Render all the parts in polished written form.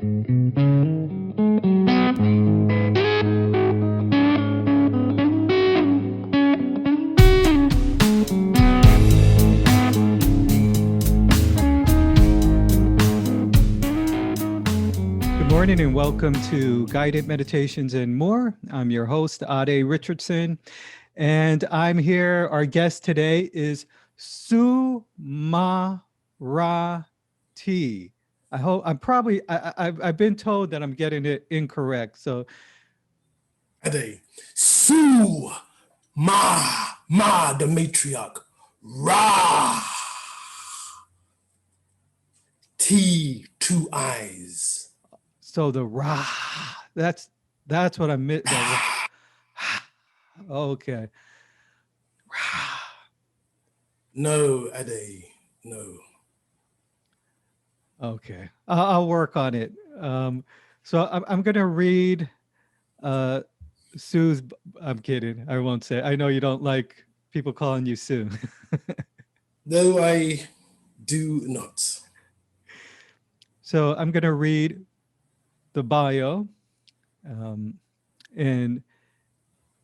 Good morning and welcome to Guided Meditations and More. I'm your host, Ade Richardson, and I'm here. Our guest today is SU-MA-RA-TII. I hope I've been told that I'm getting it incorrect. So Ade, the matriarch, Ra, T, two eyes. So the Ra, that's what I meant. Okay. No, Ade, no. Okay, I'll work on it. So I'm going to read Sue's. I'm kidding. I won't say. I know you don't like people calling you Sue. No, I do not. So I'm going to read the bio, and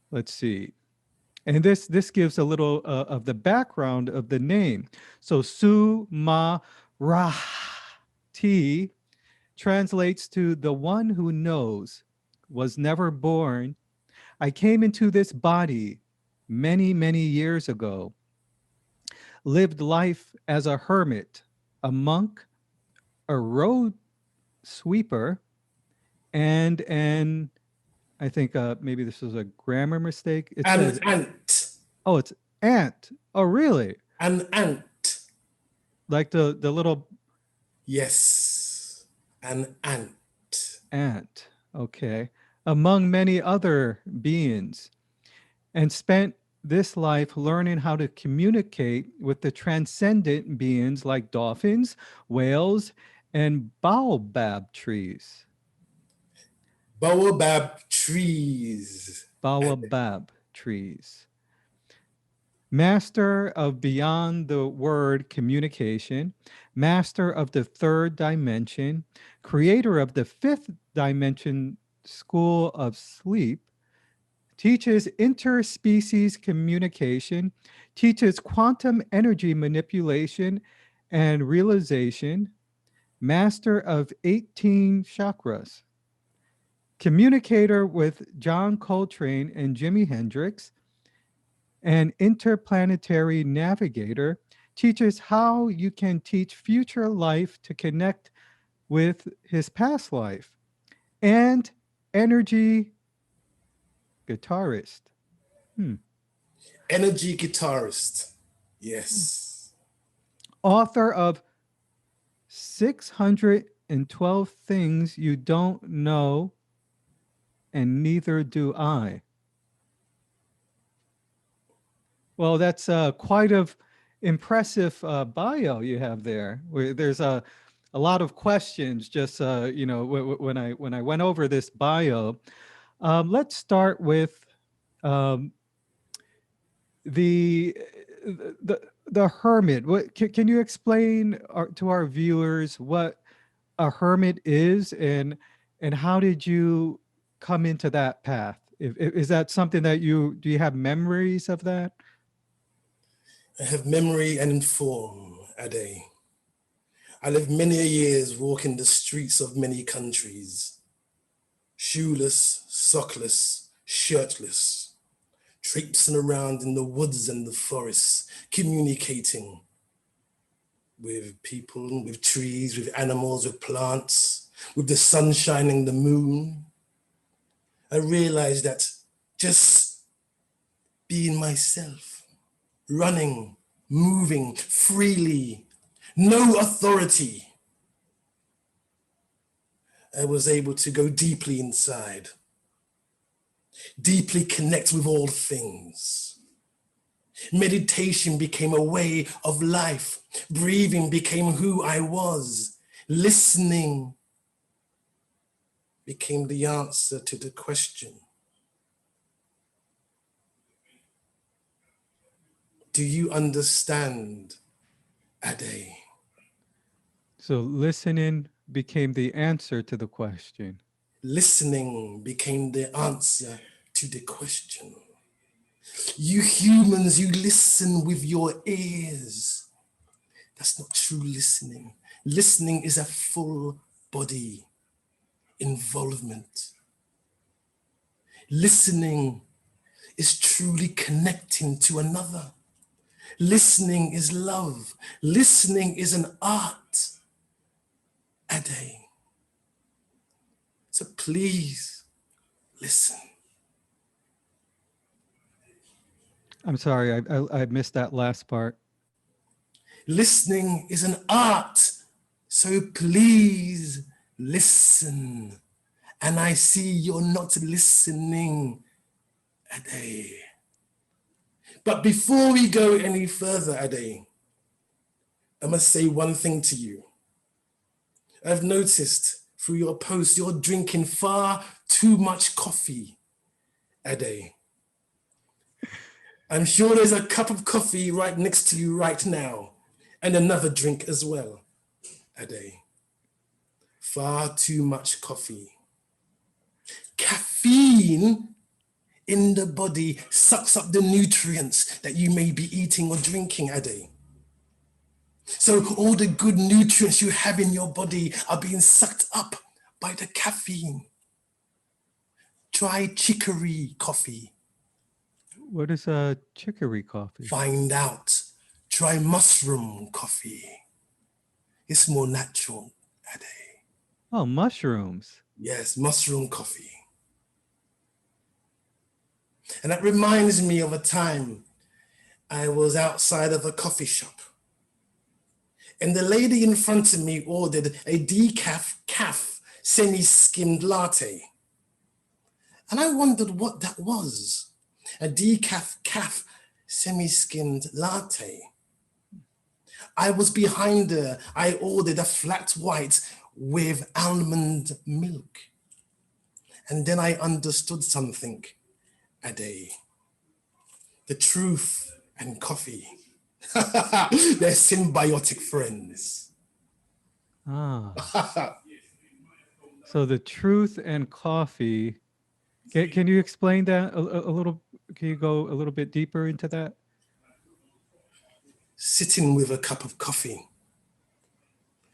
let's see. And this gives a little of the background of the name. So SU-MA-RA-TII translates to the one who knows, was never born. I came into this body many, many years ago, lived life as a hermit, a monk, a road sweeper, and an, I think maybe this was a grammar mistake. It says ant. Oh, it's ant. Oh, really? An ant. Like the little. Yes, an ant. Ant. Okay. Among many other beings, and spent this life learning how to communicate with the transcendent beings like dolphins, whales, and boabab trees. Boabab trees. Boabab trees. Master of beyond the word communication, master of the third dimension, creator of the fifth dimension school of sleep, teaches interspecies communication, teaches quantum energy manipulation and realization, master of 18 chakras, communicator with John Coltrane and Jimi Hendrix, and interplanetary navigator, teaches how you can teach future life to connect with his past life, and energy guitarist. Energy guitarist. Yes. Author of 612 Things You Don't Know, and Neither Do I. Well, that's quite of impressive bio you have there. Where there's a lot of questions. Just when I went over this bio, let's start with the hermit. What can you explain to our viewers what a hermit is, and how did you come into that path? Is that something that do you have memories of that? I have memory and inform, Ade. I lived many years walking the streets of many countries, shoeless, sockless, shirtless, traipsing around in the woods and the forests, communicating with people, with trees, with animals, with plants, with the sun shining, the moon. I realized that just being myself, running, moving freely, no authority, I was able to go deeply inside, deeply connect with all things. Meditation became a way of life. Breathing became who I was. Listening became the answer to the question. Do you understand, Ade? So listening became the answer to the question. Listening became the answer to the question. You humans, you listen with your ears. That's not true listening. Listening is a full body involvement. Listening is truly connecting to another. Listening is love. Listening is an art, Ade. So please listen. I'm sorry, I missed that last part. Listening is an art. So please listen. And I see you're not listening, Ade. But before we go any further, Ade, I must say one thing to you. I've noticed through your posts, you're drinking far too much coffee, Ade. I'm sure there's a cup of coffee right next to you right now, and another drink as well, Ade. Far too much coffee. Caffeine in the body sucks up the nutrients that you may be eating or drinking, Ade. So all the good nutrients you have in your body are being sucked up by the caffeine. Try chicory coffee. What is a chicory coffee? Find out. Try mushroom coffee. It's more natural, Ade. Oh, mushrooms. Yes, mushroom coffee. And that reminds me of a time I was outside of a coffee shop. And the lady in front of me ordered a decaf semi-skimmed latte. And I wondered what that was. A decaf semi-skimmed latte. I was behind her. I ordered a flat white with almond milk. And then I understood something, Ade. The truth and coffee. They're symbiotic friends. Ah. So the truth and coffee. Can you explain that a little? Can you go a little bit deeper into that? Sitting with a cup of coffee.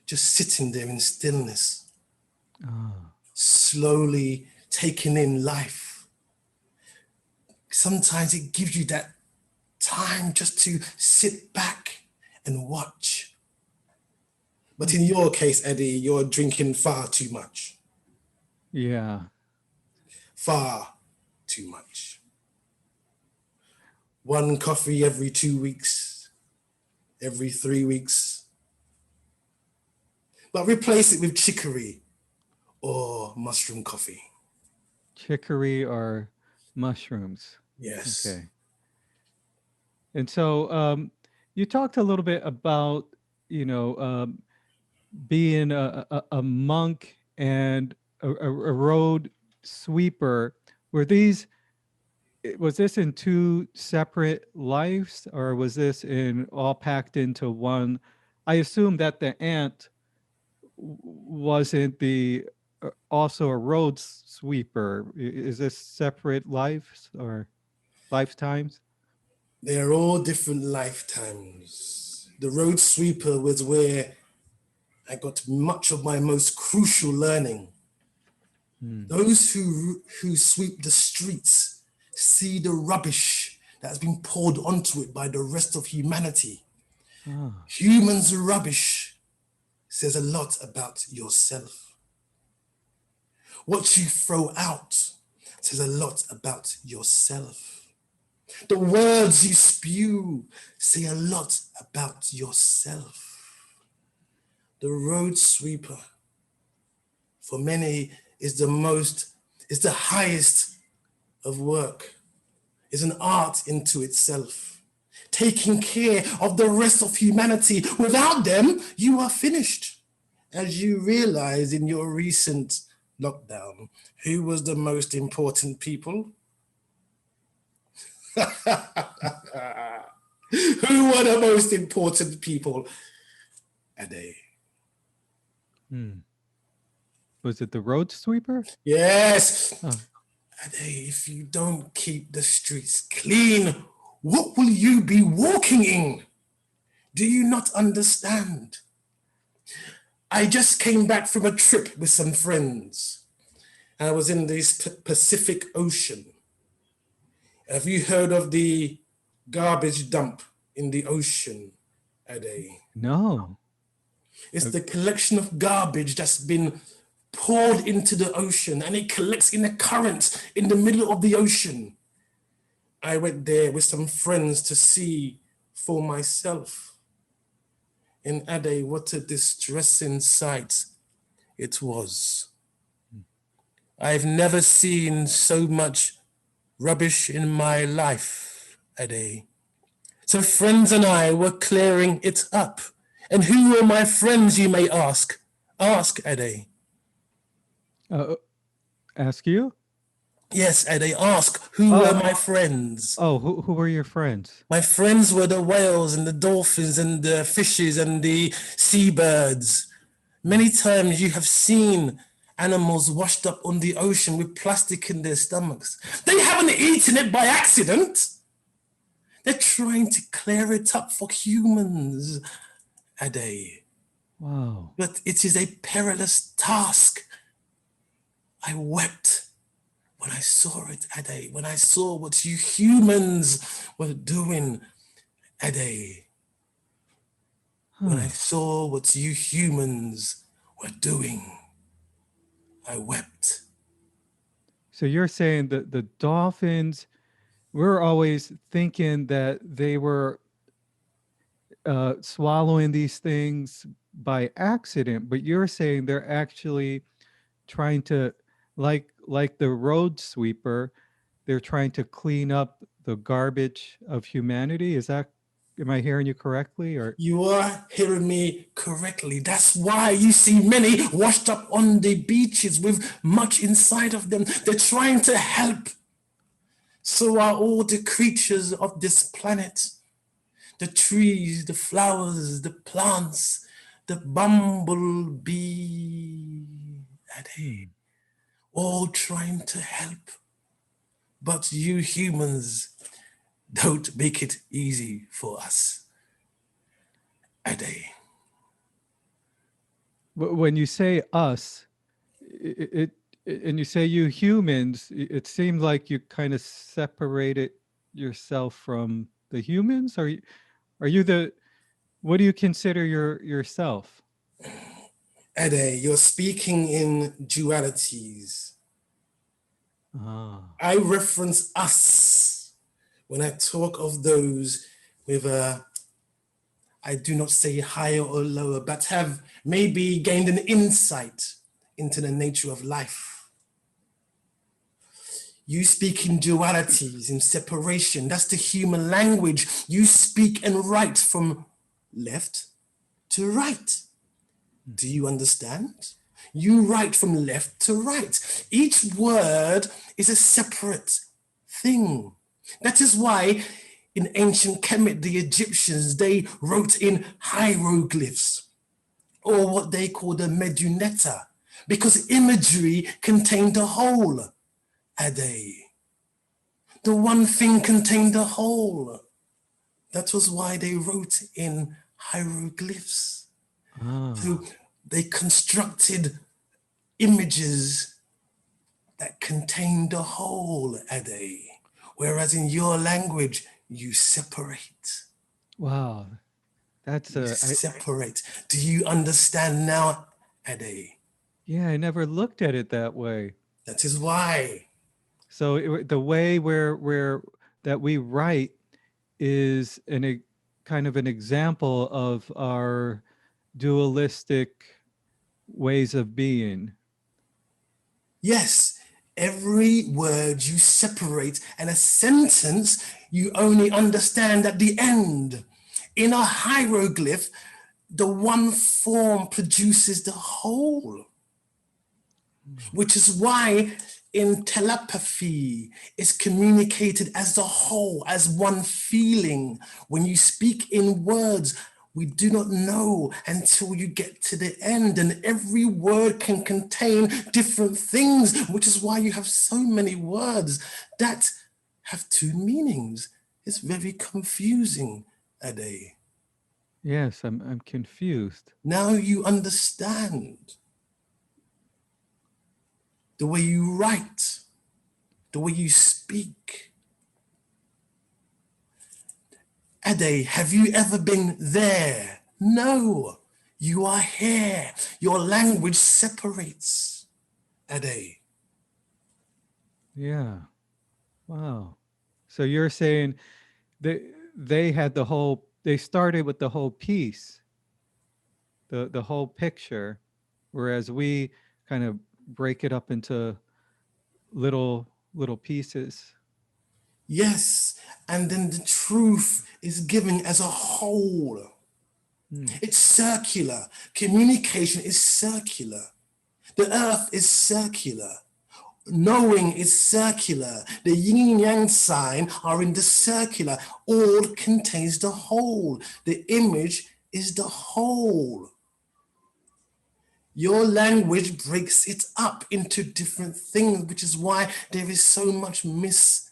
Just sitting there in stillness. Slowly taking in life. Sometimes it gives you that time just to sit back and watch. But in your case, Eddie, you're drinking far too much. Yeah. Far too much. One coffee every 2 weeks, every 3 weeks. But replace it with chicory or mushroom coffee. Chicory or mushrooms. Yes. Okay. And so you talked a little bit about, being a monk and a road sweeper. Was this in two separate lives, or was this in all packed into one? I assume that the ant wasn't also a road sweeper. Is this separate lives or lifetimes? They are all different lifetimes. The road sweeper was where I got much of my most crucial learning. Those who sweep the streets see the rubbish that has been poured onto it by the rest of humanity. Humans' rubbish says a lot about yourself. What you throw out says a lot about yourself. The words you spew say a lot about yourself. The road sweeper, for many, is the highest of work, is an art into itself, taking care of the rest of humanity. Without them, you are finished. As you realize in your recent lockdown, who was the most important people? Who were the most important people, Ade? Was it the road sweeper? Yes. Oh. Ade, if you don't keep the streets clean, what will you be walking in? Do you not understand? I just came back from a trip with some friends. I was in the Pacific Ocean. Have you heard of the garbage dump in the ocean, Ade? No. It's the collection of garbage that's been poured into the ocean, and it collects in a current in the middle of the ocean. I went there with some friends to see for myself. And Ade, what a distressing sight it was. I've never seen so much rubbish in my life, Ade. So friends and I were clearing it up. And who were my friends, you may ask? Ask, Ade. Ask you? Yes, Ade, ask, who were my friends? Oh, who were your friends? My friends were the whales and the dolphins and the fishes and the seabirds. Many times you have seen animals washed up on the ocean with plastic in their stomachs. They haven't eaten it by accident. They're trying to clear it up for humans, Ade. Wow. But it is a perilous task. I wept when I saw it, Ade, when I saw what you humans were doing, Ade. When I saw what you humans were doing, I wept. So you're saying that the dolphins, we're always thinking that they were swallowing these things by accident, but you're saying they're actually trying to, like the road sweeper, they're trying to clean up the garbage of humanity. Am I hearing you correctly? Or you are hearing me correctly. That's why you see many washed up on the beaches with much inside of them. They're trying to help. So are all the creatures of this planet. The trees, the flowers, the plants, the bumblebee, all trying to help. But you humans don't make it easy for us, Ade. when you say us, and you say you humans, it seems like you kind of separated yourself from the humans. Are you what do you consider yourself? Ade, you're speaking in dualities. I reference us when I talk of those with I do not say higher or lower, but have maybe gained an insight into the nature of life. You speak in dualities, in separation. That's the human language. You speak and write from left to right. Do you understand? You write from left to right. Each word is a separate thing. That is why in ancient Kemet, the Egyptians, they wrote in hieroglyphs, or what they call the medunetta, because imagery contained the whole, Ade. The one thing contained the whole. That was why they wrote in hieroglyphs. So they constructed images that contained the whole, Ade. Whereas in your language, you separate. Wow, that's separate. Do you understand now, Ade? Yeah, I never looked at it that way. That is why. So the way that we write is a kind of an example of our dualistic ways of being. Yes, every word you separate, and a sentence you only understand at the end. In a hieroglyph, the one form produces the whole, which is why in telepathy it's communicated as the whole, as one feeling. When you speak in words, We do not know until you get to the end, and every word can contain different things, which is why you have so many words that have two meanings. It's very confusing, Ade. Yes, I'm confused. Now you understand the way you write, the way you speak. Ade, have you ever been there? No, you are here. Your language separates, Ade. Yeah. Wow. So you're saying they had the whole, they started with the whole piece, the whole picture, whereas we kind of break it up into little pieces. Yes, and then the truth is given as a whole. It's circular. Communication is circular. The earth is circular. Knowing is circular. The yin and yang sign are in the circular. All contains the whole. The image is the whole. Your language breaks it up into different things, which is why there is so much miscommune,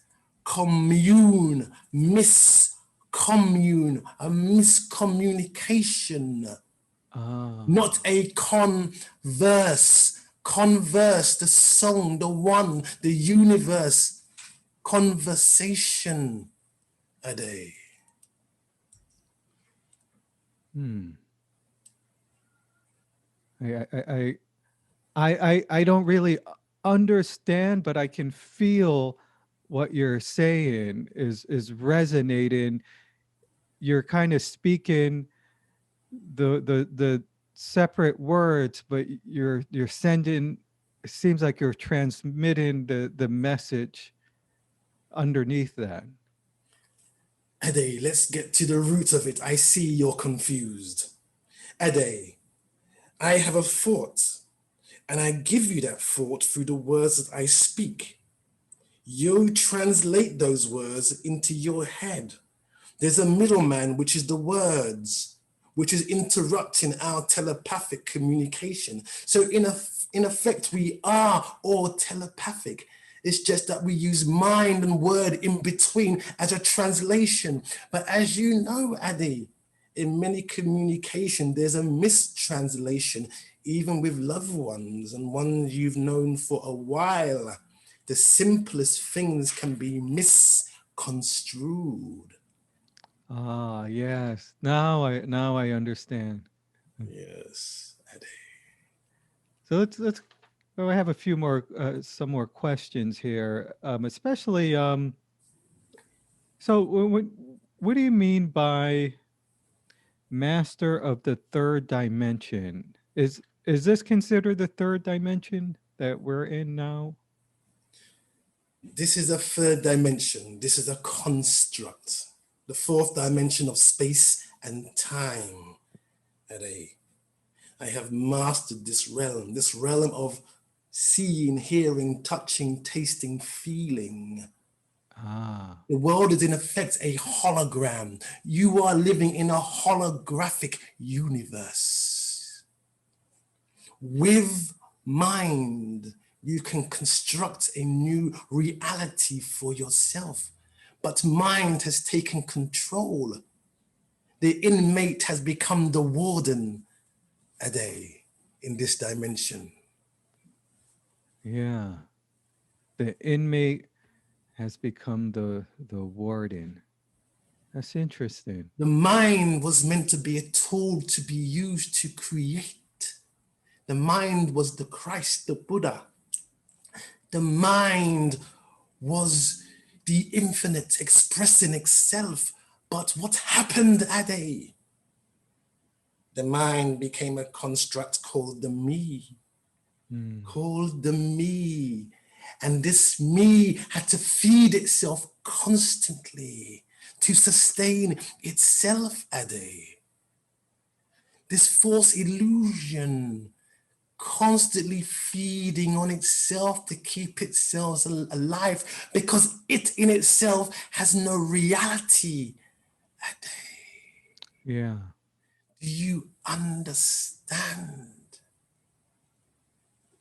a miscommunication. Not a converse, the song, the one, the universe, conversation, Ade. I don't really understand, but I can feel what you're saying is resonating. You're kind of speaking the separate words, but you're sending, it seems like you're transmitting the message underneath that. Ade, let's get to the root of it. I see you're confused. Ade, I have a thought, and I give you that thought through the words that I speak. You translate those words into your head. There's a middleman, which is the words, which is interrupting our telepathic communication. So in effect, we are all telepathic. It's just that we use mind and word in between as a translation. But as you know, Ade, in many communication, there's a mistranslation, even with loved ones and ones you've known for a while. The simplest things can be misconstrued. Ah, yes. Now I understand. Yes, Ade. So let's. Well, I have a few more, some more questions here, especially. So what do you mean by master of the third dimension? Is this considered the third dimension that we're in now? This is a third dimension. This is a construct. The fourth dimension of space and time. Ade. I have mastered this realm of seeing, hearing, touching, tasting, feeling. Ah, The world is in effect a hologram. You are living in a holographic universe. With mind, you can construct a new reality for yourself. But mind has taken control. The inmate has become the warden, Ade, in this dimension. yeah. The inmate has become the warden. That's interesting. The mind was meant to be a tool to be used to create. The mind was the Christ, the Buddha. The mind was the infinite expressing itself. But what happened, Ade? The mind became a construct called the me. Called the me. And this me had to feed itself constantly to sustain itself, Ade. This false illusion, constantly feeding on itself to keep itself alive, because it in itself has no reality, Ade. Yeah. Do you understand?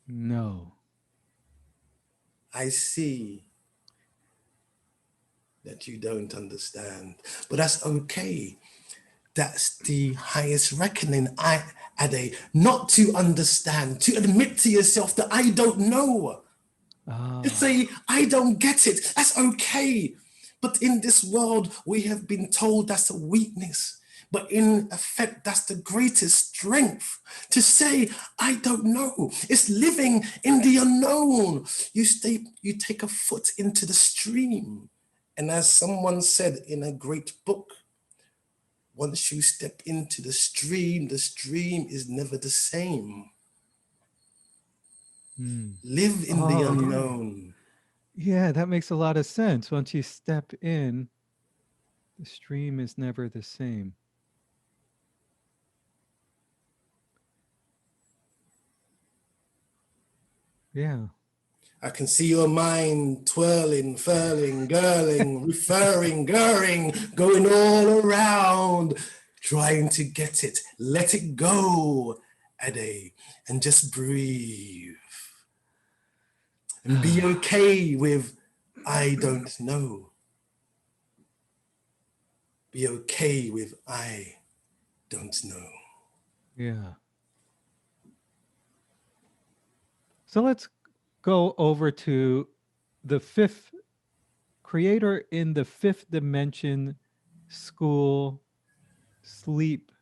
No. I see that you don't understand, but that's okay. That's the highest reckoning, Ade, not to understand, to admit to yourself that I don't know. To say, I don't get it, that's okay. But in this world, we have been told that's a weakness. But in effect, that's the greatest strength. To say, I don't know. It's living in the unknown. You take a foot into the stream. And as someone said in a great book, once you step into the stream is never the same. Live in the unknown. Yeah, that makes a lot of sense. Once you step in, the stream is never the same. Yeah. I can see your mind twirling, furling, girling, referring, girring, going all around, trying to get it. Let it go, Ade, and just breathe. And be okay with, I don't know. Be okay with, I don't know. Yeah. So let's go over to the fifth creator in the fifth dimension school sleep.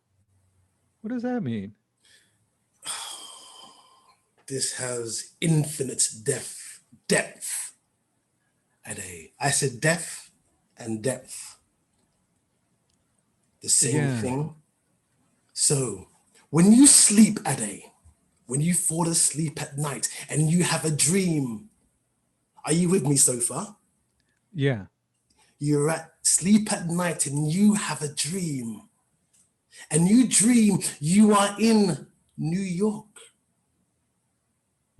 What does that mean? This has infinite depth. Ade. I said depth and depth. The same thing. So when you sleep, Ade, when you fall asleep at night and you have a dream, are you with me so far? Yeah. You're at sleep at night and you have a dream. And you dream you are in New York.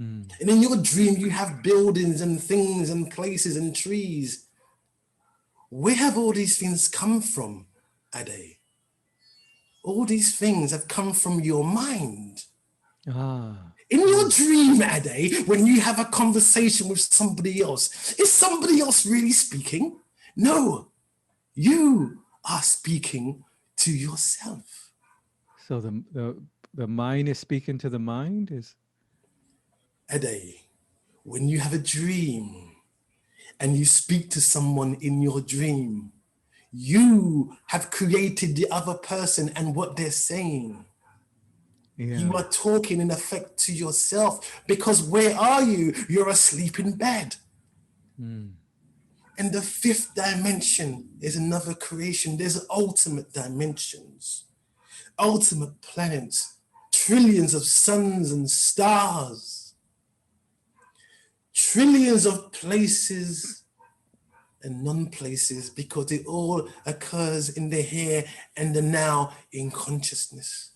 And in your dream, you have buildings and things and places and trees. Where have all these things come from, Ade? All these things have come from your mind. In your dream, Ade, when you have a conversation with somebody else, is somebody else really speaking? No, you are speaking to yourself. So the mind is speaking to the mind is? Ade, when you have a dream and you speak to someone in your dream, you have created the other person and what they're saying. Yeah. You are talking in effect to yourself because where are you? You're asleep in bed. And the fifth dimension is another creation. There's ultimate dimensions, ultimate planets, trillions of suns and stars, trillions of places and non-places, because it all occurs in the here and the now in consciousness.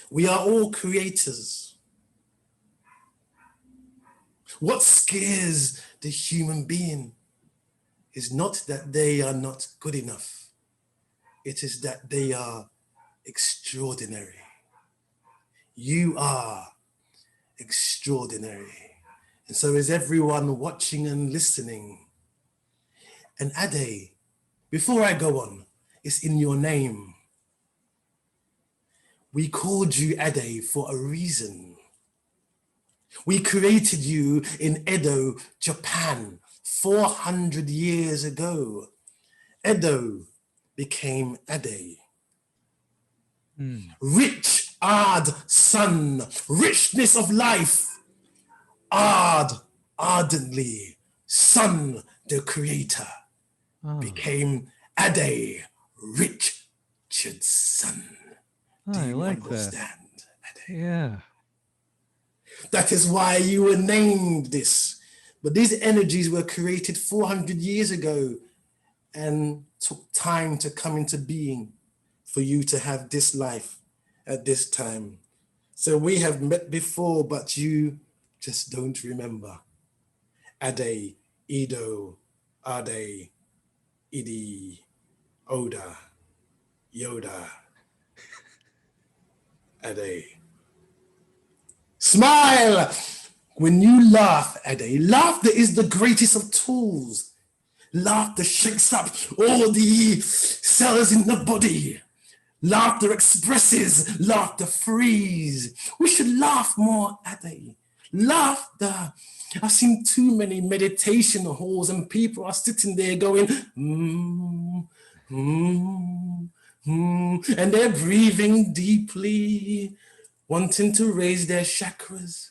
We are all creators. What scares the human being is not that they are not good enough. It is that they are extraordinary. You are extraordinary. And so is everyone watching and listening. And Ade, before I go on, it's in your name. We called you Ade for a reason. We created you in Edo, Japan, 400 years ago. Edo became Ade. Rich, sun, richness of life. Ardently, sun, the creator, became Ade Richardson. Do you understand, Ade? Yeah. That is why you were named this. But these energies were created 400 years ago and took time to come into being for you to have this life at this time. So we have met before, but you just don't remember. Ade, Ido, Ade, Idi, Oda. Yoda. Ade. Smile when you laugh, Ade. Laughter is the greatest of tools. Laughter shakes up all the cells in the body. Laughter expresses, laughter frees. We should laugh more, Ade. Laughter. I've seen too many meditation halls and people are sitting there going, and they're breathing deeply, wanting to raise their chakras.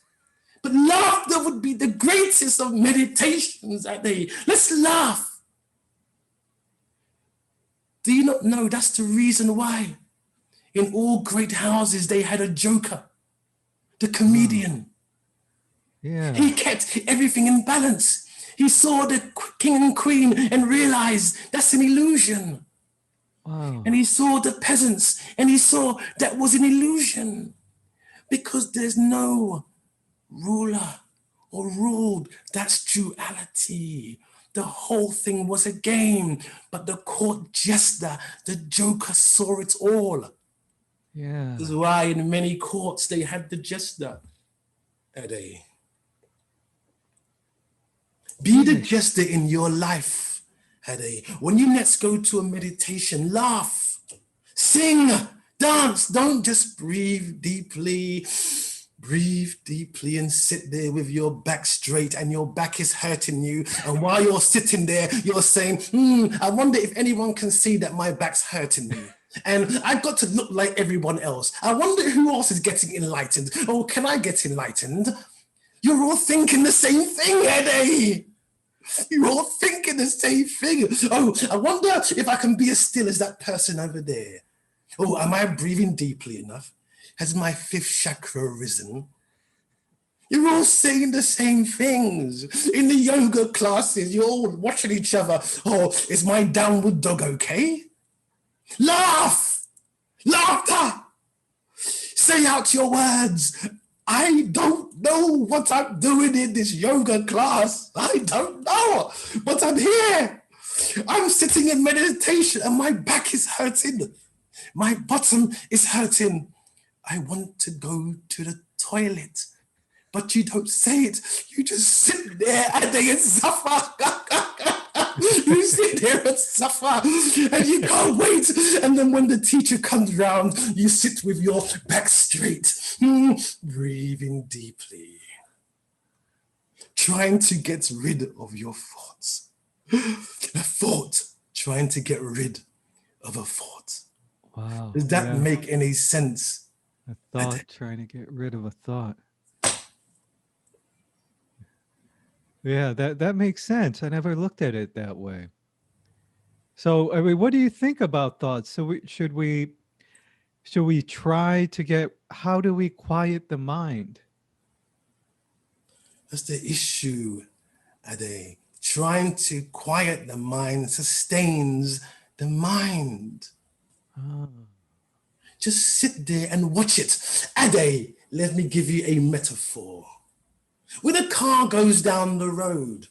But laughter would be the greatest of meditations, Ade. Let's laugh. Do you not know that's the reason why in all great houses they had a joker, the comedian? Yeah. He kept everything in balance. He saw the king and queen and realized that's an illusion. Wow. And he saw the peasants and he saw that was an illusion because there's no ruler or ruled. That's duality. The whole thing was a game, but the court jester, the joker, saw it all. Yeah. This is why in many courts they had the jester. Ade. Be the jester in your life, Ade. When you next go to a meditation, laugh, sing, dance. Don't just breathe deeply. Breathe deeply and sit there with your back straight and your back is hurting you. And while you're sitting there, you're saying, I wonder if anyone can see that my back's hurting me. And I've got to look like everyone else. I wonder who else is getting enlightened. Oh, can I get enlightened? You're all thinking the same thing, Ade. You're all thinking the same thing. Oh, I wonder if I can be as still as that person over there. Oh, am I breathing deeply enough? Has my fifth chakra risen? You're all saying the same things. In the yoga classes, you're all watching each other. Oh, is my downward dog okay? Laugh! Laughter! Say out your words. I don't know what I'm doing in this yoga class. I don't know, but I'm here. I'm sitting in meditation and my back is hurting. My bottom is hurting. I want to go to the toilet, but you don't say it. You just sit there and they suffer. You sit there and suffer and you can't wait. And then when the teacher comes round, you sit with your back straight, breathing deeply, trying to get rid of your thoughts. A thought, trying to get rid of a thought. Wow. Does that make any sense? A thought trying to get rid of a thought. Yeah, that makes sense. I never looked at it that way. So, I mean, what do you think about thoughts? So, should we try to get? How do we quiet the mind? That's the issue, Ade. Trying to quiet the mind sustains the mind. Just sit there and watch it. Ade, let me give you a metaphor. When a car goes down the road,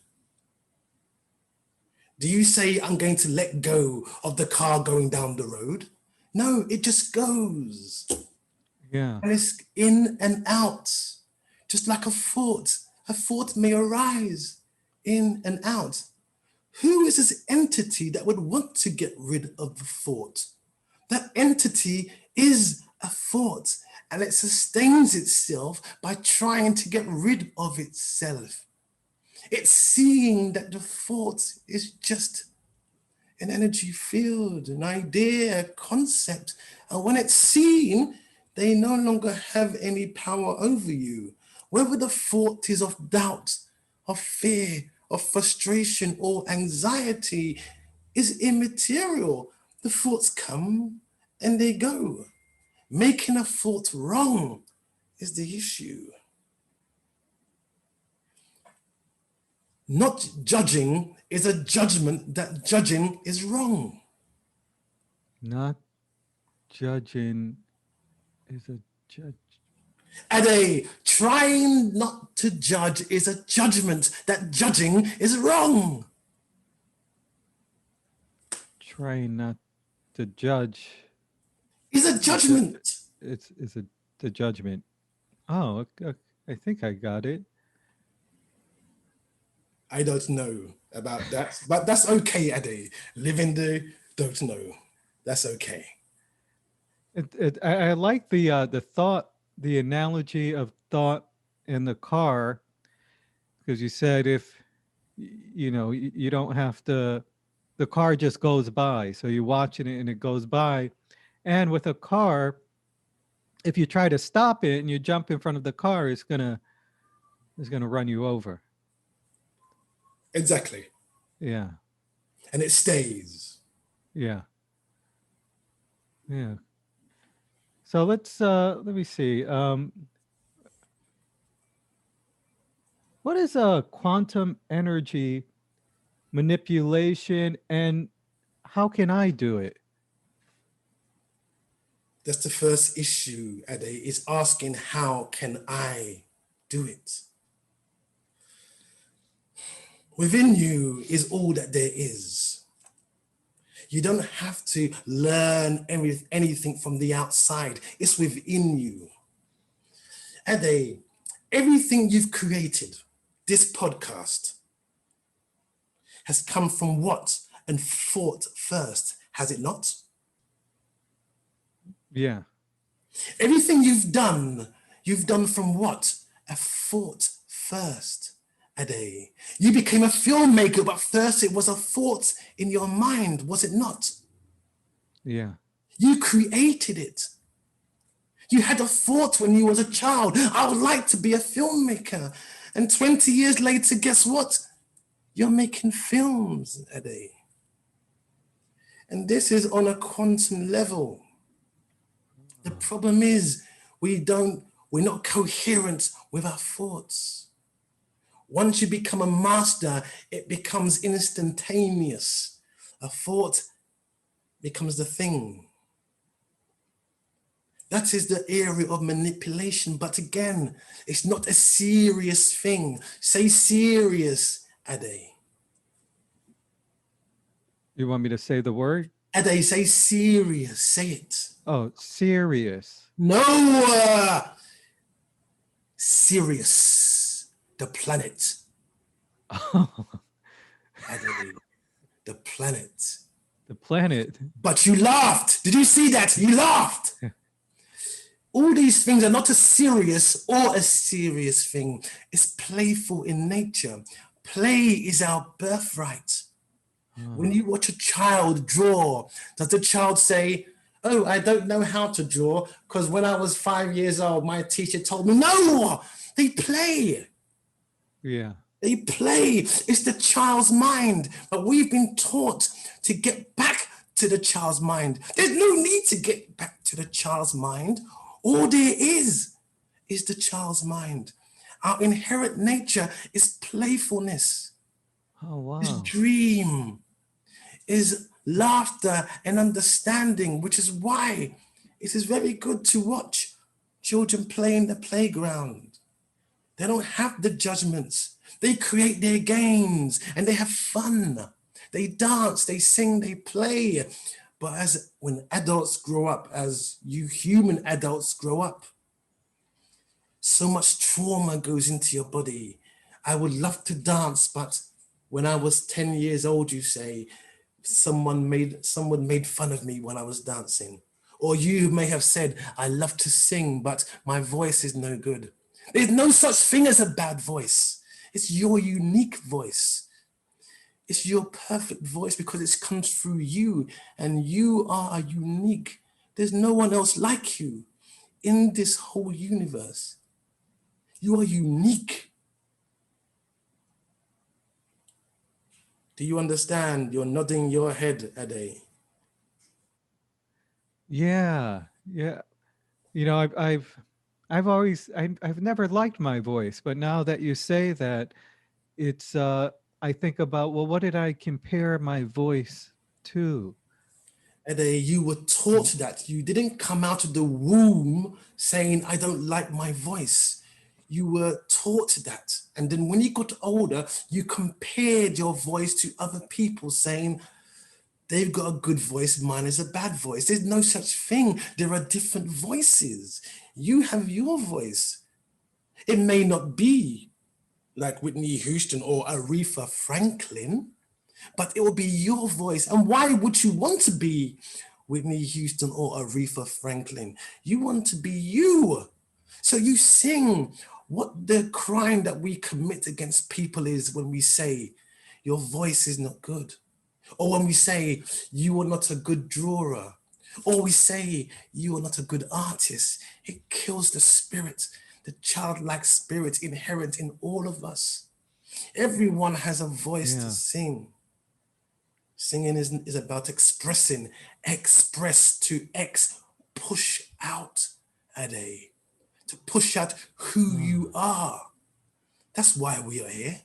do you say, I'm going to let go of the car going down the road? No, it just goes. Yeah. And it's in and out, just like a thought. A thought may arise in and out. Who is this entity that would want to get rid of the thought? That entity is a thought, and it sustains itself by trying to get rid of itself. It's seeing that the thought is just an energy field, an idea, a concept. And when it's seen, they no longer have any power over you. Whether the thought is of doubt, of fear, of frustration, or anxiety is immaterial. The thoughts come and they go. Making a thought wrong is the issue. Not judging is a judgment that judging is wrong. Not judging is a judge. Ade, trying not to judge is a judgment that judging is wrong. Trying not to judge Is a judgment. It's the judgment. Oh, I think I got it. I don't know about that, but that's okay, Ade. Live in the don't know. That's okay. I like the thought, the analogy of thought in the car, because you said if you know you don't have to, the car just goes by, so you're watching it and it goes by, and with a car, if you try to stop it and you jump in front of the car, it's gonna run you over. Exactly. Yeah. And it stays. Yeah. Yeah. So let me see. What is a quantum energy manipulation, and how can I do it? That's the first issue, Ade, is asking how can I do it? Within you is all that there is. You don't have to learn anything from the outside. It's within you. Ade, everything you've created, this podcast, has come from what and thought first, has it not? Yeah. Everything you've done from what? A thought first, Ade. You became a filmmaker, but first it was a thought in your mind, was it not? Yeah. You created it. You had a thought when you was a child, I would like to be a filmmaker. And 20 years later, guess what? You're making films, Ade. And this is on a quantum level. The problem is we're not coherent with our thoughts. Once you become a master, it becomes instantaneous. A thought becomes the thing. That is the area of manipulation. But again, it's not a serious thing. Say serious, Ade. You want me to say the word? Ade, say serious. Say it. Oh, serious. No! Sirius, the planet. Ade, the planet. The planet. But you laughed. Did you see that? You laughed. All these things are not a serious or a serious thing. It's playful in nature. Play is our birthright. When you watch a child draw, does the child say, oh, I don't know how to draw because when I was 5 years old, my teacher told me, no, they play. Yeah. They play. It's the child's mind. But we've been taught to get back to the child's mind. There's no need to get back to the child's mind. All there is the child's mind. Our inherent nature is playfulness. Oh, wow. Is dream, is laughter and understanding, which is why it is very good to watch children play in the playground. They don't have the judgments. They create their games and they have fun. They dance, they sing, they play. But when adults grow up, as you human adults grow up, so much trauma goes into your body. I would love to dance, but when I was 10 years old, you say, someone made fun of me when I was dancing. Or you may have said, I love to sing, but my voice is no good. There's no such thing as a bad voice. It's your unique voice. It's your perfect voice because it comes through you and you are unique. There's no one else like you in this whole universe. You are unique. Do you understand? You're nodding your head, Ade. Yeah. Yeah. You know, I've never liked my voice, but now that you say that, it's I think about, well, what did I compare my voice to? Ade, you were taught that. You didn't come out of the womb saying, I don't like my voice. You were taught that. And then when you got older, you compared your voice to other people saying, They've got a good voice, mine is a bad voice. There's no such thing. There are different voices. You have your voice. It may not be like Whitney Houston or Aretha Franklin, but it will be your voice. And why would you want to be Whitney Houston or Aretha Franklin? You want to be you. So you sing. What the crime that we commit against people is when we say, your voice is not good. Or when we say, you are not a good drawer. Or we say, you are not a good artist. It kills the spirit, the childlike spirit inherent in all of us. Everyone has a voice to sing. Singing is about expressing, express to push out, Ade, to push out who you are. That's why we are here.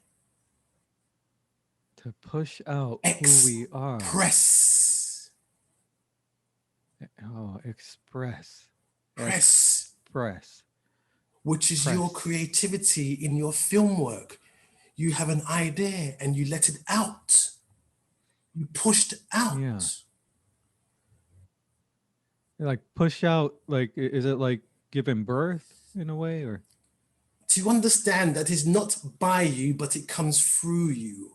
To push out who we are. Express. Oh, express. Press. Express. Which is your creativity in your film work. You have an idea and you let it out. You pushed out. Yeah. Like push out, like, is it like giving birth in a way, or? To understand that it's not by you, but it comes through you.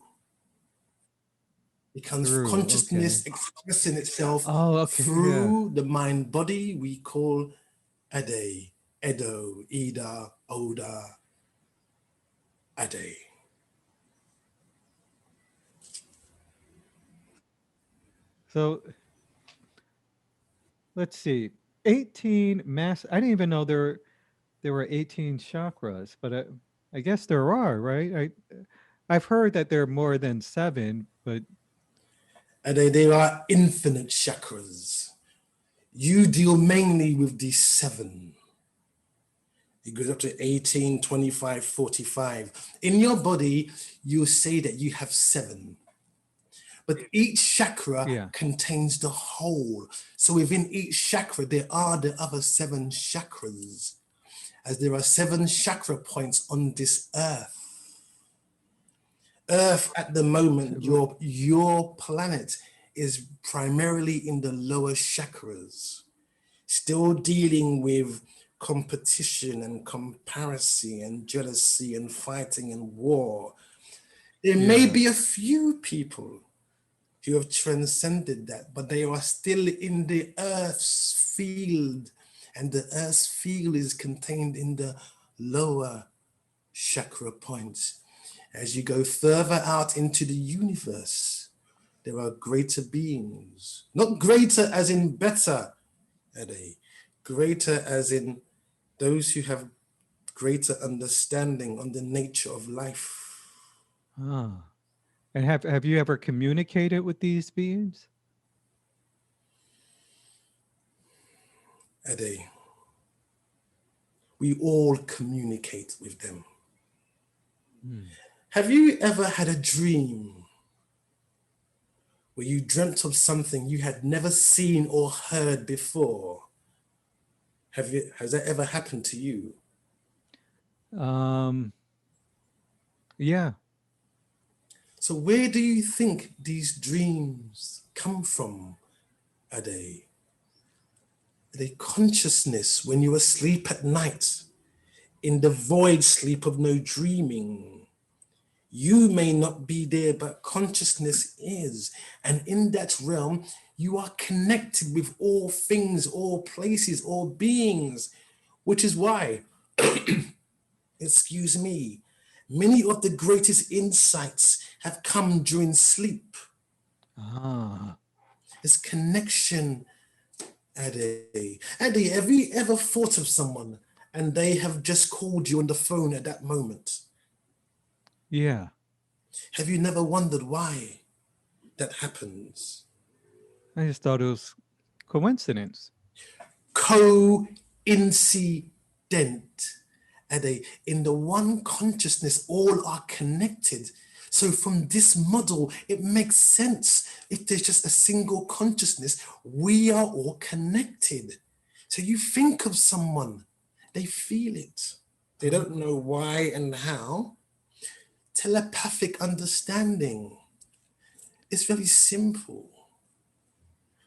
It comes through consciousness expressing itself through the mind body we call Ade, Edo, Ida, Oda, Ade. So let's see, 18 mass. I didn't even know there were 18 chakras, but I guess there are, right? I've heard that there are more than 7, but There are infinite chakras. You deal mainly with these 7. It goes up to 18, 25, 45. In your body, you'll say that you have 7. But each chakra contains the whole. So within each chakra, there are the other 7 chakras, as there are 7 chakra points on this earth. Earth at the moment, your planet is primarily in the lower chakras, still dealing with competition and comparison and jealousy and fighting and war. There may be a few people who have transcended that, but they are still in the earth's field, and the earth's field is contained in the lower chakra points. As you go further out into the universe, there are greater beings, not greater as in better, Ade, greater as in those who have greater understanding on the nature of life. And have you ever communicated with these beings? Ade, we all communicate with them. Have you ever had a dream where you dreamt of something you had never seen or heard before? Has that ever happened to you? Yeah. So where do you think these dreams come from, Ade? The consciousness when you're asleep at night, in the void sleep of no dreaming. You may not be there, but consciousness is. And in that realm, you are connected with all things, all places, all beings, which is why, excuse me, many of the greatest insights have come during sleep. This connection, Ade. Ade, have you ever thought of someone and they have just called you on the phone at that moment? Yeah. Have you never wondered why that happens? I just thought it was coincidence. Coincident. Ade, in the one consciousness, all are connected. So from this model, it makes sense. If there's just a single consciousness, we are all connected. So you think of someone, they feel it. They don't know why and how. Telepathic understanding. It's very simple.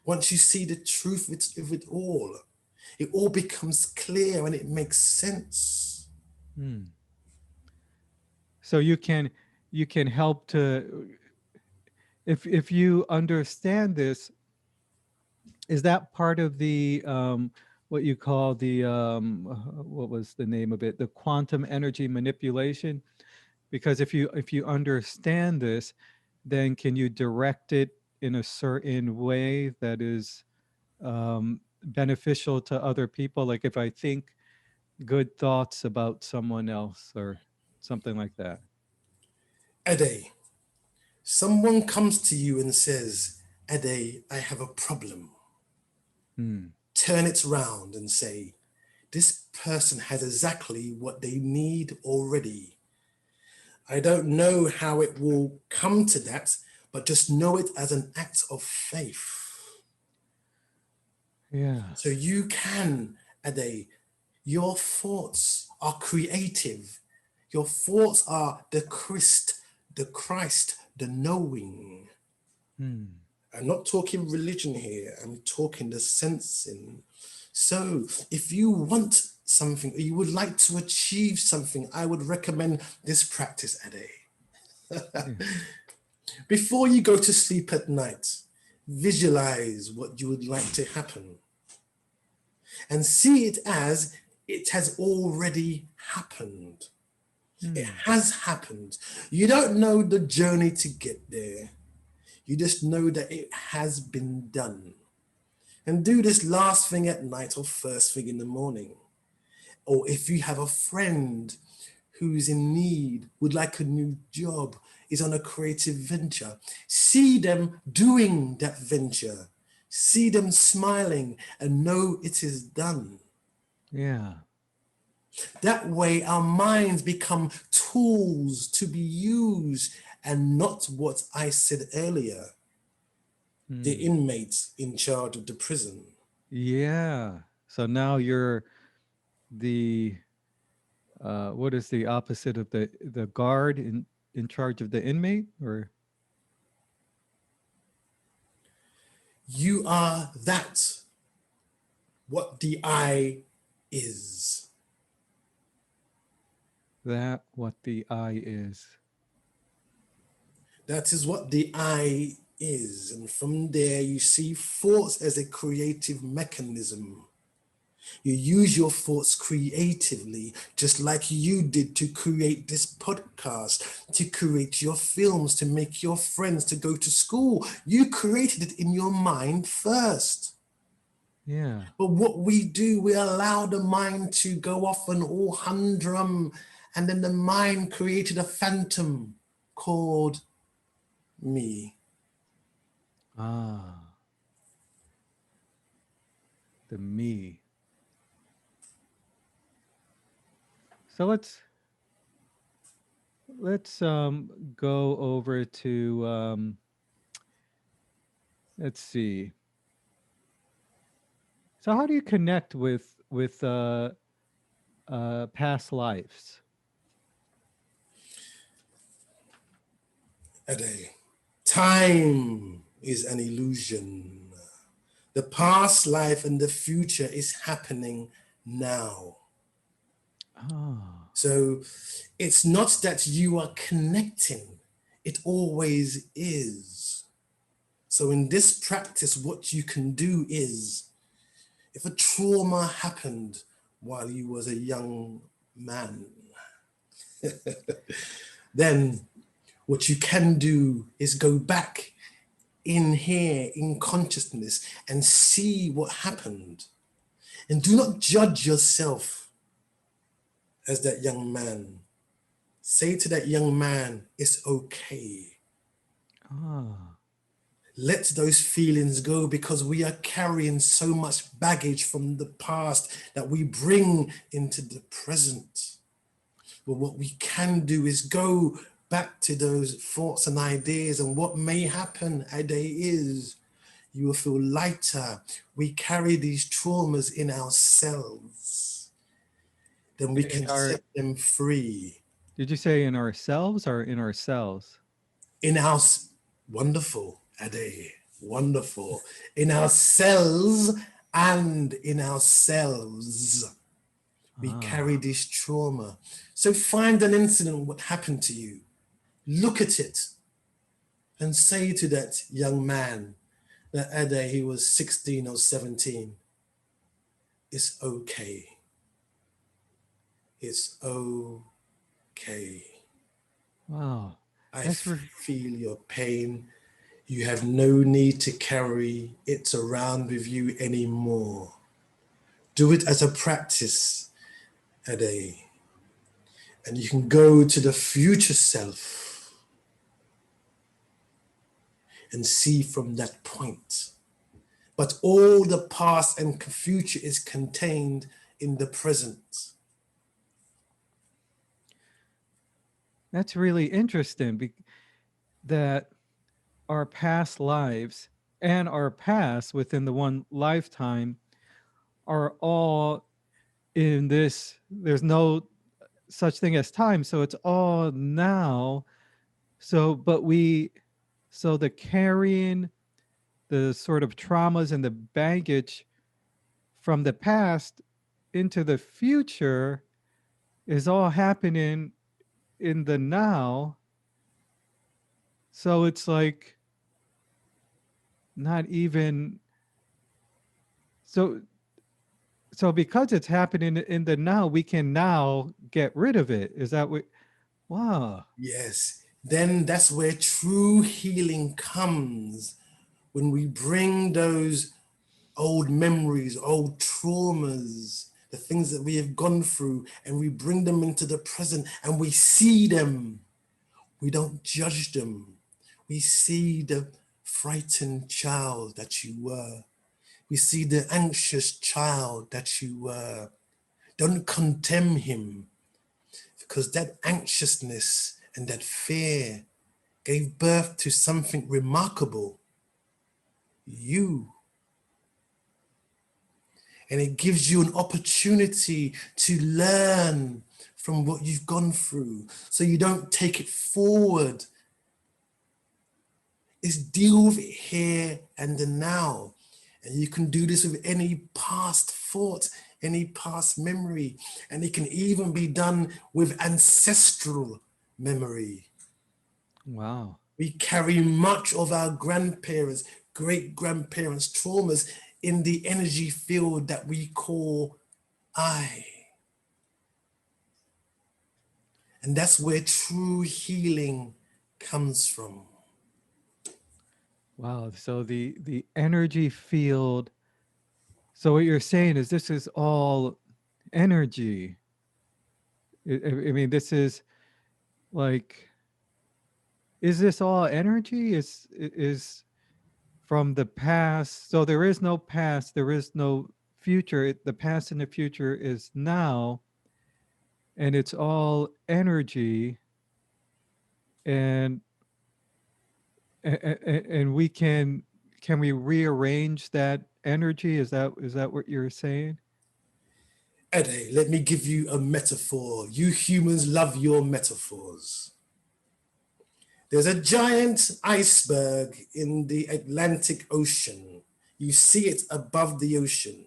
Once you see the truth of it all becomes clear and it makes sense. So you can help to, if you understand this, is that part of the what you call the what was the name of it, the quantum energy manipulation? Because if you understand this, then can you direct it in a certain way that is beneficial to other people? Like if I think good thoughts about someone else or something like that. Ade, someone comes to you and says, Ade, I have a problem. Turn it round and say, this person has exactly what they need already. I don't know how it will come to that, but just know it as an act of faith. Yeah. So you can, Ade, your thoughts are creative. Your thoughts are the Christ, the knowing. I'm not talking religion here. I'm talking the sensing. So if you want something, or you would like to achieve something, I would recommend this practice, Ade. Yeah. Before you go to sleep at night, visualize what you would like to happen and see it as it has already happened. It has happened. You don't know the journey to get there. You just know that it has been done. And do this last thing at night or first thing in the morning. Or if you have a friend who's in need, would like a new job, is on a creative venture, see them doing that venture. See them smiling and know it is done. Yeah. That way our minds become tools to be used and not what I said earlier, the inmates in charge of the prison. Yeah. So now you're the what is the opposite of the guard in charge of the inmate, or You are that, what the I is. that what the I is? That is what the I is. And from there, you see thoughts as a creative mechanism. You use your thoughts creatively, just like you did to create this podcast, to create your films, to make your friends, to go to school. You created it in your mind first. Yeah. But what we do, we allow the mind to go off an all humdrum, and then the mind created a phantom called me. Ah. The me. So let's go over to let's see. So how do you connect with past lives? Ade. Time is an illusion. The past life and the future is happening now. Ah. So it's not that you are connecting, it always is. So in this practice, what you can do is, if a trauma happened while you was a young man, then what you can do is go back in here, in consciousness, and see what happened. And do not judge yourself as that young man. Say to that young man, it's okay. Ah. Let those feelings go, because we are carrying so much baggage from the past that we bring into the present. But what we can do is go back to those thoughts and ideas, and what may happen, Ade, is you will feel lighter. We carry these traumas in ourselves. Then we can set them free. Did you say in ourselves or in ourselves? In our wonderful, Ade. Wonderful. In our cells and in ourselves, we carry this trauma. So find an incident, what happened to you. Look at it and say to that young man, that Ade, he was 16 or 17, it's okay. It's okay. Wow. I feel your pain. You have no need to carry it around with you anymore. Do it as a practice, Ade. And you can go to the future self and see from that point. But all the past and future is contained in the present. That's really interesting, that our past lives and our past within the one lifetime are all in this. There's no such thing as time, so it's all now. So the carrying the sort of traumas and the baggage from the past into the future is all happening in the now. So it's like not even so because it's happening in the now, we can now get rid of it. Is that what? Wow. Yes. Then that's where true healing comes, when we bring those old memories, old traumas, the things that we have gone through, and we bring them into the present and we see them. We don't judge them. We see the frightened child that you were. We see the anxious child that you were. Don't condemn him, because that anxiousness and that fear gave birth to something remarkable. You. And it gives you an opportunity to learn from what you've gone through, so you don't take it forward. It's deal with it here and the now. And you can do this with any past thought, any past memory. And it can even be done with ancestral memory. Wow. We carry much of our grandparents, great-grandparents' traumas in the energy field that we call I. And that's where true healing comes from. Wow. So the energy field. So what you're saying is this is all energy. I mean, this is like, is this all energy? Is from the past? So there is no past. There is no future. The past and the future is now, and it's all energy. And we can we rearrange that energy? Is that what you're saying? Ade, let me give you a metaphor. You humans love your metaphors. There's a giant iceberg in the Atlantic Ocean. You see it above the ocean.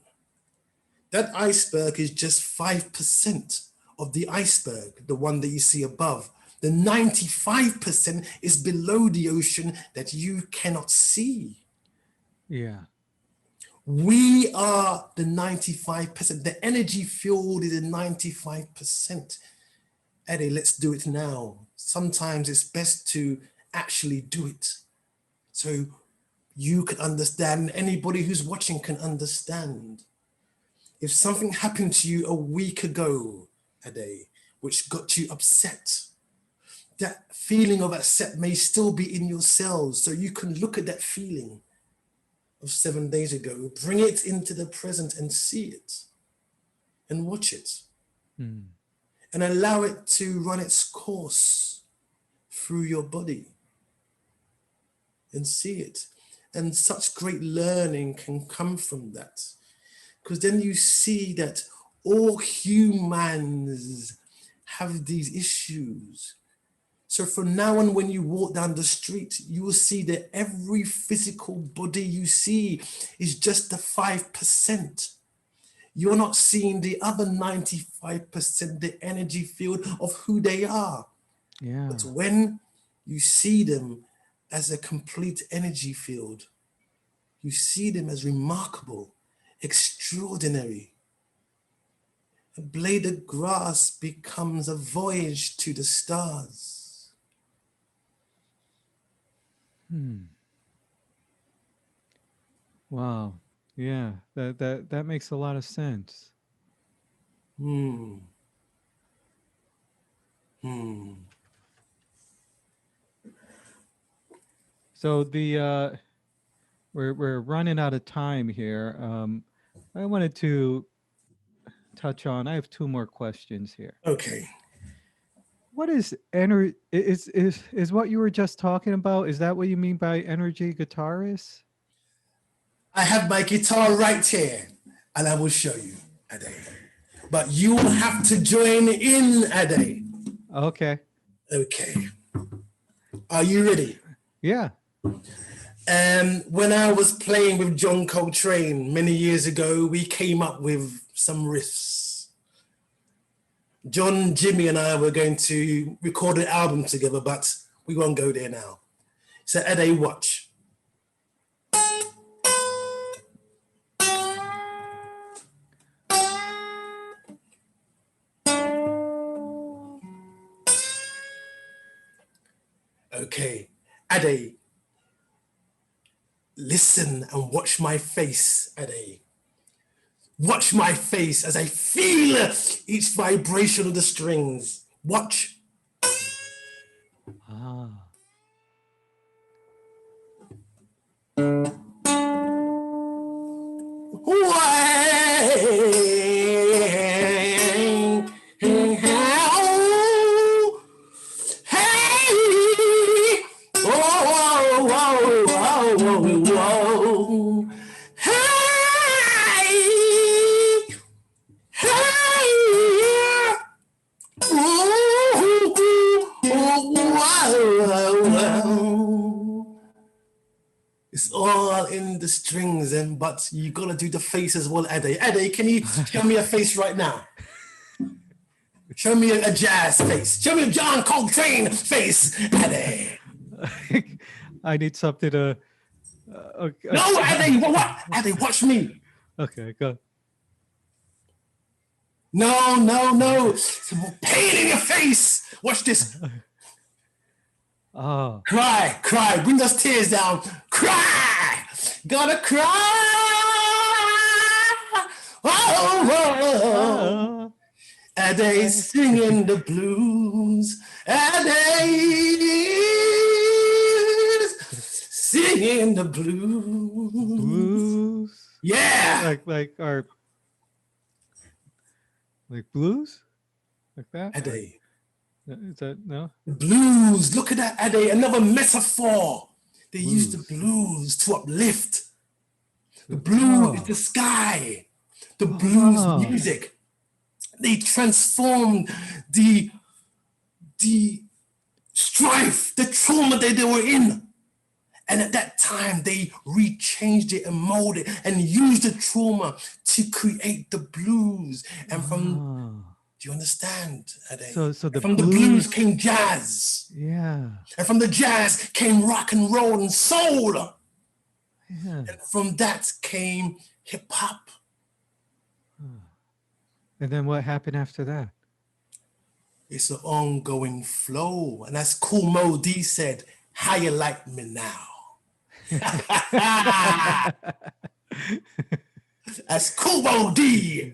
That iceberg is just 5% of the iceberg, the one that you see above. The 95% is below the ocean that you cannot see. Yeah. We are the 95%. The energy field is the 95%. Eddie, let's do it now. Sometimes it's best to actually do it, so you can understand, anybody who's watching can understand. If something happened to you a week ago, Ade, which got you upset, that feeling of upset may still be in your cells, so you can look at that feeling of 7 days ago, bring it into the present and see it and watch it. And allow it to run its course through your body and see it. And such great learning can come from that, because then you see that all humans have these issues. So from now on, when you walk down the street, you will see that every physical body you see is just the 5%. You're not seeing the other 95%, the energy field of who they are. Yeah. But when you see them as a complete energy field, you see them as remarkable, extraordinary. A blade of grass becomes a voyage to the stars. Wow. Yeah, that makes a lot of sense. So the we're running out of time here. I wanted to touch on. I have two more questions here. Okay. What is energy? Is what you were just talking about? Is that what you mean by energy guitarist? I have my guitar right here, and I will show you, Ade. But you will have to join in, Ade. Okay. Okay. Are you ready? Yeah. When I was playing with John Coltrane many years ago, we came up with some riffs. John, Jimi, and I were going to record an album together, but we won't go there now. So, Ade, watch. Okay, Ade, listen and watch my face, Ade. Watch my face as I feel each vibration of the strings. Watch. Ah. It's all in the strings, but you gotta do the face as well, Ade. Ade, can you show me a face right now? Show me a jazz face. Show me a John Coltrane face, Ade. I need something to. Okay. No, Ade, what? Ade, watch me. Okay, go. No. It's a pain in your face. Watch this. Oh. Cry. Bring those tears down. Cry. Gotta cry. Oh. Ade singing the blues. Ade singing the blues. Blues. Yeah. Like our. Like blues? Like that? Ade. Is that no? Blues. Look at that, Ade. Another metaphor. They use the blues to uplift. The blue is the sky. The blues music. They transformed the strife, the trauma that they were in. And at that time, they rechanged it and molded it and used the trauma to create the blues. And from, do you understand, Ade? So the from the blues came jazz. Yeah. And from the jazz came rock and roll and soul. Yeah. And from that came hip hop. And then what happened after that? It's an ongoing flow. And as Cool Mo D said, how you like me now? As Cool Mo D,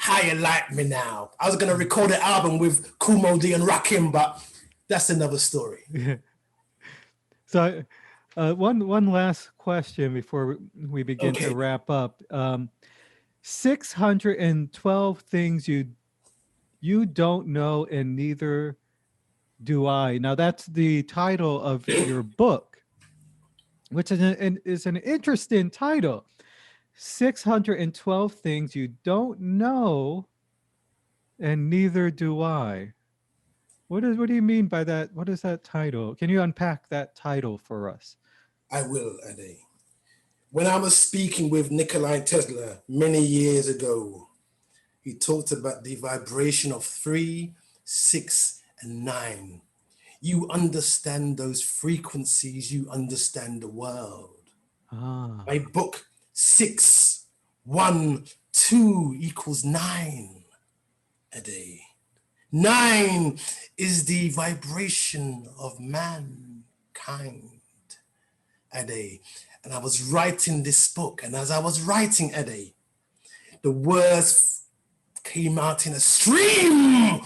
how you like me now? I was gonna record an album with Cool Mo D and Rakim, but that's another story. So one last question before we begin to wrap up. 612 things you don't know, and neither do I. Now that's the title of your book, which is an interesting title. 612 things you don't know, and neither do I. What do you mean by that? What is that title? Can you unpack that title for us? I will, Ade. When I was speaking with Nikolai Tesla many years ago, he talked about the vibration of 3, 6, and 9. You understand those frequencies, you understand the world. Ah. My book, 6, 1, 2 equals 9 a day. 9 is the vibration of mankind a day. And I was writing this book, and as I was writing Ade, the words came out in a stream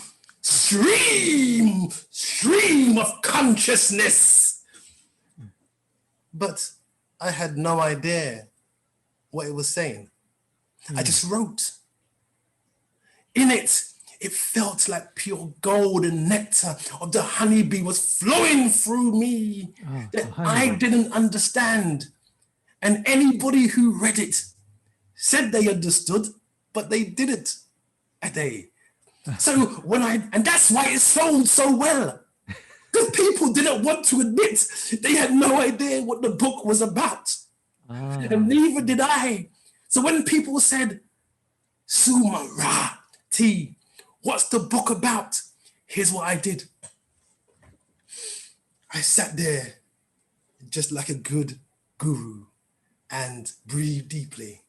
of consciousness. But I had no idea what it was saying. I just wrote. In it, it felt like pure gold and nectar of the honeybee was flowing through me that I didn't understand. And anybody who read it said they understood, but they didn't. Ade. So and that's why it sold so well. Because people didn't want to admit they had no idea what the book was about. And neither did I. So when people said, SU-MA-RA-TII, what's the book about? Here's what I did. I sat there just like a good guru and breathed deeply.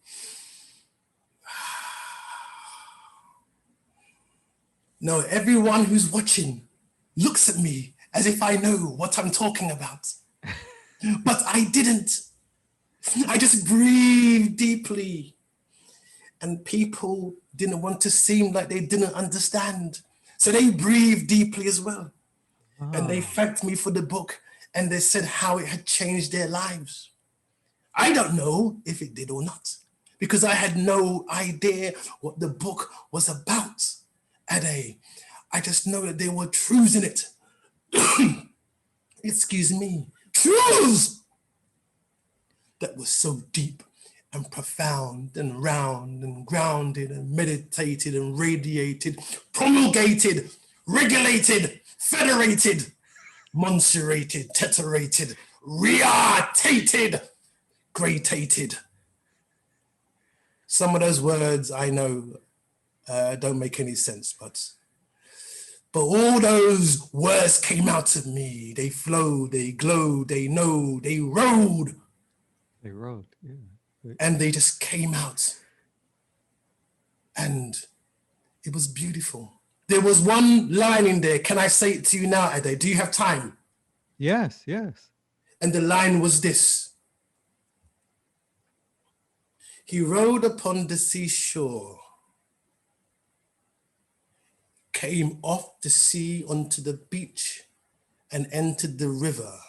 No, everyone who's watching looks at me as if I know what I'm talking about. But I didn't. I just breathed deeply. And people didn't want to seem like they didn't understand. So they breathed deeply as well. And they thanked me for the book. And they said how it had changed their lives. I don't know if it did or not, because I had no idea what the book was about. Ade, I just know that there were truths in it. Excuse me, truths that were so deep and profound and round and grounded and meditated and radiated, promulgated, regulated, federated, monsurated, teterated, reatated, gradated. Some of those words I know don't make any sense, but all those words came out of me. They flowed, they glowed, they know, they rode. They rode, yeah. And they just came out. And it was beautiful. There was one line in there. Can I say it to you now, Ade? Do you have time? Yes, yes. And the line was this. He rode upon the seashore, came off the sea onto the beach and entered the river.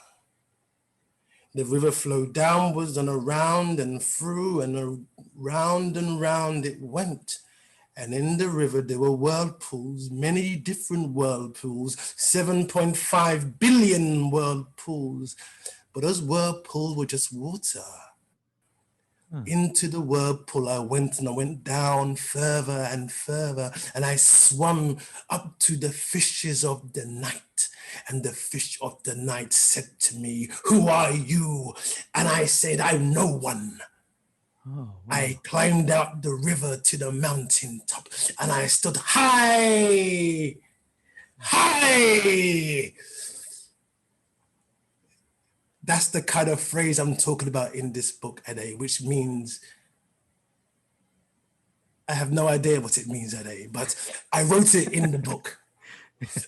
The river flowed downwards and around and through and round it went. And in the river there were whirlpools, many different whirlpools, 7.5 billion whirlpools. But those whirlpools were just water. Into the whirlpool I went, and I went down further and further, and I swam up to the fishes of the night. And the fish of the night said to me, "Who are you?" And I said, "I'm no one." Oh, wow. I climbed out the river to the mountaintop, and I stood high. That's the kind of phrase I'm talking about in this book, Ade, which means, I have no idea what it means, Ade, but I wrote it in the book.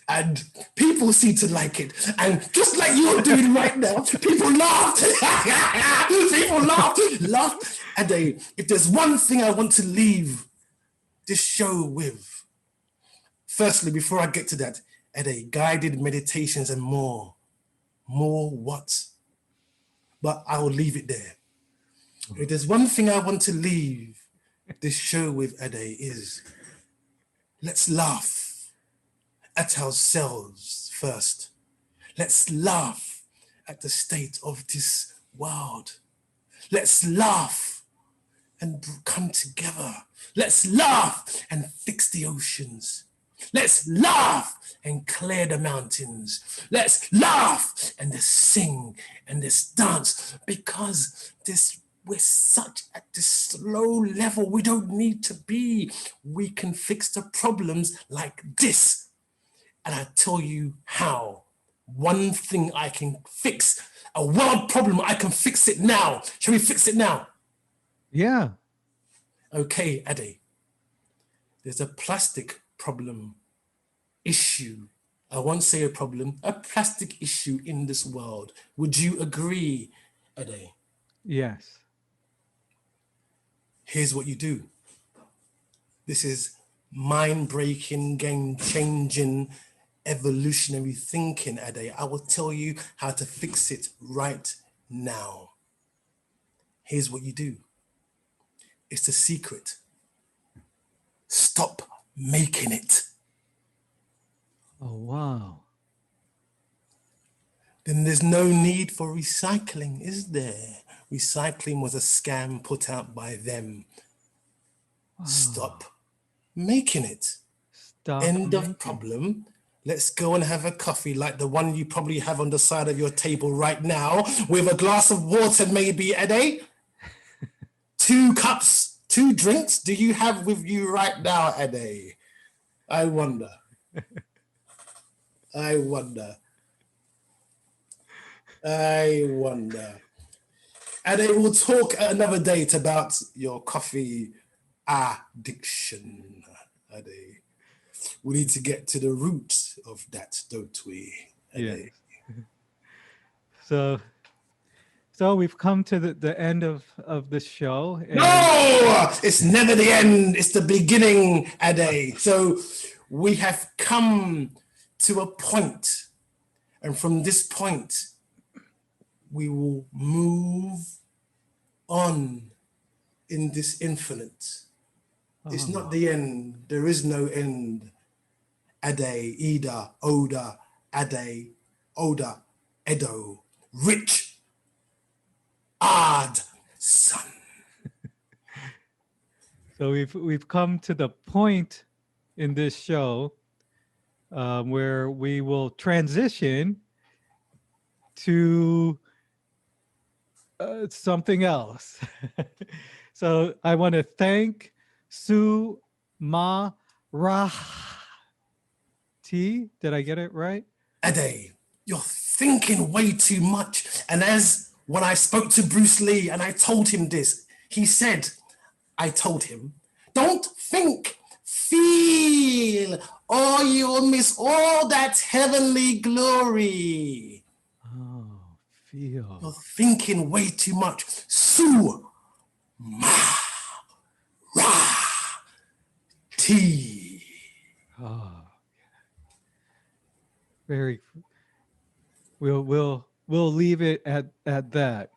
And people seem to like it. And just like you're doing right now, people laughed. People laughed. Ade, if there's one thing I want to leave this show with, firstly, before I get to that, Ade, guided meditations and more. More what? But I will leave it there. If there's one thing I want to leave this show with, Ade, is let's laugh at ourselves first. Let's laugh at the state of this world. Let's laugh and come together. Let's laugh and fix the oceans. Let's laugh and clear the mountains. Let's laugh and let's sing and let's dance, because we're such at this low level we don't need to be. We can fix the problems like this. And I tell you how. One thing I can fix, a world problem, I can fix it now. Shall we fix it now? Yeah. Okay, Ade. There's a plastic problem, issue. I won't say a problem, a plastic issue in this world. Would you agree, Ade? Yes. Here's what you do. This is mind-breaking, game-changing, evolutionary thinking, Ade. I will tell you how to fix it right now. Here's what you do. It's the secret. Stop making it. Oh, wow. Then there's no need for recycling, is there? Recycling was a scam put out by them. Wow. Stop making it. Stop End making. of problem. Let's go and have a coffee like the one you probably have on the side of your table right now, with a glass of water maybe, Ade? 2 cups, 2 drinks do you have with you right now, Ade? I wonder. I wonder. I wonder. Ade, we'll talk another date about your coffee addiction, Ade. We need to get to the root of that, don't we? Yes. So we've come to the end of the show. And no, it's never the end. It's the beginning, Ade. So we have come to a point, and from this point, we will move on in this infinite. It's not the end. There is no end. Ade, Ida, Oda, Ade, Oda, Edo, Rich, Ad, Son. So we've come to the point in this show where we will transition to something else. So I want to thank SU-MA-RA-TII. Did I get it right? Ade, you're thinking way too much. And as when I spoke to Bruce Lee and I told him this, he said, I told him, don't think, feel, or you'll miss all that heavenly glory. Oh, feel. You're thinking way too much. SU-MA-RA-TII. Oh, very. We'll leave it at that,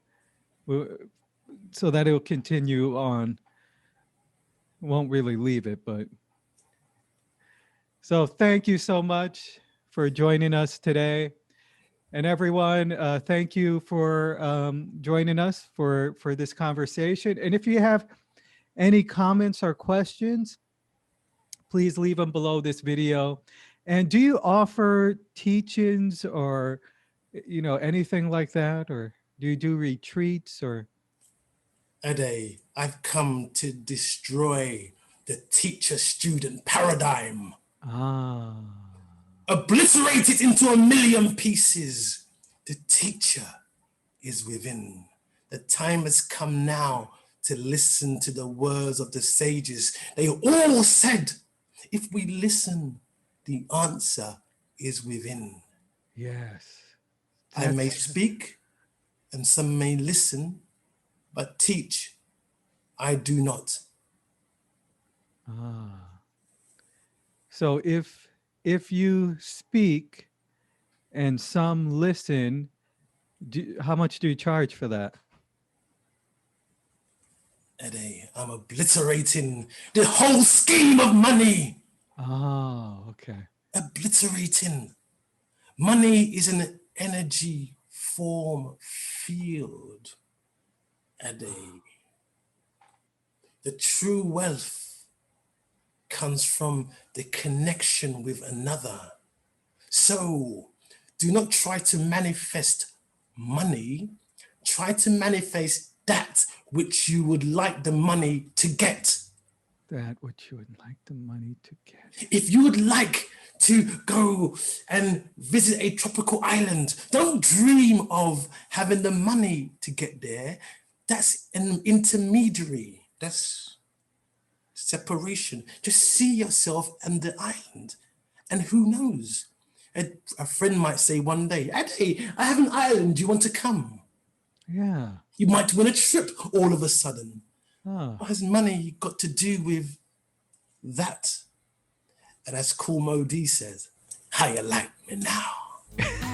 so that it'll continue on. Won't really leave it, but so thank you so much for joining us today, and everyone. Thank you for joining us for this conversation. And if you have any comments or questions, please leave them below this video. And do you offer teachings or, anything like that? Or do you do retreats or? Ade, I've come to destroy the teacher-student paradigm. Obliterate it into a million pieces. The teacher is within. The time has come now to listen to the words of the sages. They all said, if we listen, the answer is within. Yes. I may speak and some may listen, but teach, I do not. So if you speak and some listen, how much do you charge for that? Ade, I'm obliterating the whole scheme of money. Oh, okay. Obliterating. Money is an energy form field. Ade. The true wealth comes from the connection with another. So do not try to manifest money. Try to manifest that which you would like the money to get. That which you would like the money to get. If you would like to go and visit a tropical island, don't dream of having the money to get there. That's an intermediary. That's separation. Just see yourself and the island. And who knows? A friend might say one day, Ade, I have an island. Do you want to come? Yeah. You might win a trip all of a sudden. Oh. What has money got to do with that? And as Cool Mo D says, how you like me now?